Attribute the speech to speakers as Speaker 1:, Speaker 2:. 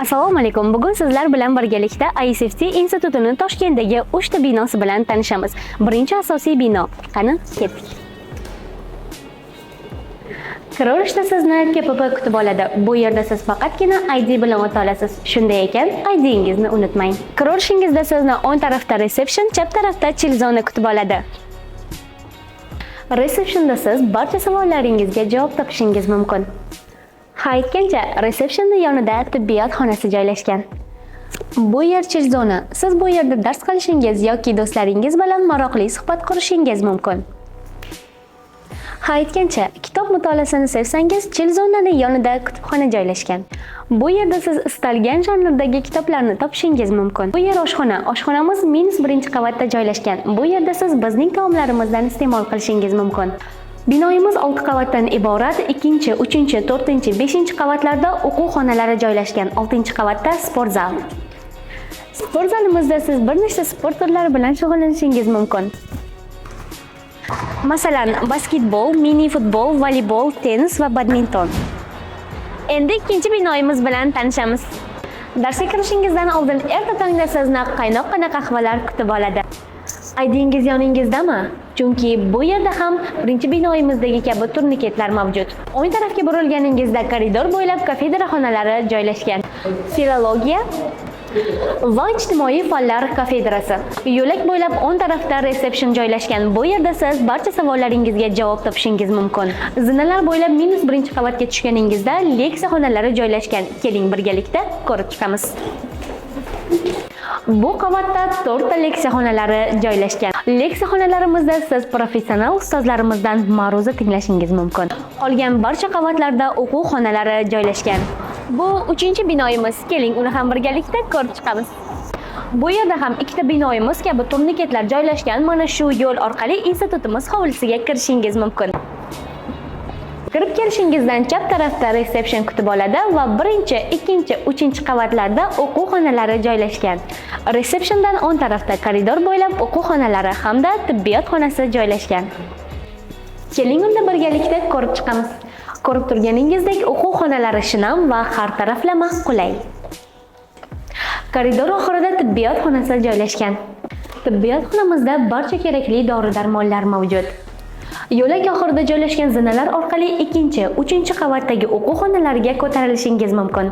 Speaker 1: Assalomu alaykum. Bugun sizlar bilan birgalikda ISFT institutining Toshkentdagi 3 ta binosi bilan tanishamiz. Birinchi asosiy bino. Qani, ketdik. Kiraverishda sizni KPP kutib oladi. Bu yerda siz faqatgina ID bilan o'ta olasiz. Shunday ekan, IDingizni unutmang. Kiraverishingizda sizni o'ng tarafda reception, chap tarafda chill zona kutib oladi. Receptionda siz barcha savollaringizga javob topishingiz mumkin. Aytgancha, resepsionni yonida tibbiyot xonasi joylashgan. Bu yer chill zona. Siz bu yerda dars qilishingiz yoki do'stlaringiz bilan maroqli suhbat qurishingiz mumkin. Aytgancha, kitob mutolaasini sevsangiz, chill zonaning yonida kutubxona joylashgan. Bu yerda siz istalgan janrdagi kitoblarni topishingiz mumkin. Bu yer oshxona. Oshxonamiz -1-qavatda joylashgan. Bu yerda siz bizning taomlarimizdan iste'mol qilishingiz mumkin. Binoyimiz 6 qavatdan iborat. 2-chi, 3-chi, 4-chi, 5-chi qavatlarda o'quv xonalari joylashgan. 6-qavatda sport zal. Sport zalimizda siz bir nechta sport turlari bilan shug'ullanishingiz mumkin. Masalan, basketbol, mini futbol, voleybol, tennis va badminton. Endi ikkinchi binoyimiz bilan tanishamiz. Darsga kirishingizdan oldin erta tongda sizni qaynoqqina qahvalar kutib oladi. IDingiz yoningizdami? Chunki bu yerda ham birinchi binoyimizdagi kabi turniketlar mavjud. O'ng tarafga burilganingizda koridor bo'ylab kafedra xonalari joylashgan. Filologiya va ijtimoiy fanlar kafedrasi. Yo'lak bo'ylab o'ng tarafda reseption joylashgan. Bu yerda siz barcha savollaringizga javob topishingiz mumkin. Zinalar bo'ylab -1-qavatga tushganingizda leksiya xonalari joylashgan. Keling birgalikda ko'rib chiqamiz. Bu qavatda 4 ta leksiya xonalari joylashgan. Leksiya xonalarimizda siz professional ustozlarimizdan ma'ruza tinglashingiz mumkin. Qolgan barcha qavatlarda o'quv xonalari joylashgan. Bu 3-chi binoyimiz. Keling, uni ham birgalikda ko'rib chiqamiz. Bu yerda ham ikkita binoyimiz kabi turniketlar joylashgan. Mana shu yo'l orqali institutimiz hovlisiga kirishingiz mumkin. Kirib kelishingizdan chap tarafda reseption kutib oladi va 1-chi, 2-chi, 3-chi qavatlarda o'quv xonalari joylashgan. Reseptiondan o'ng tarafda koridor bo'ylab o'quv xonalari hamda tibbiyot xonasi joylashgan. Keling, unda birgalikda ko'rib chiqamiz. Ko'rib turganingizdek, o'quv xonalari shinam va har taraflama qulay. Koridor oxirida tibbiyot xonasi joylashgan. Tibbiyot xonamizda barcha kerakli dori-darmonlar mavjud. Yo'lak oxirida joylashgan zinalar orqali 2-chi, 3-chi qavatdagi o'quv xonalariga ko'tarilishingiz mumkin.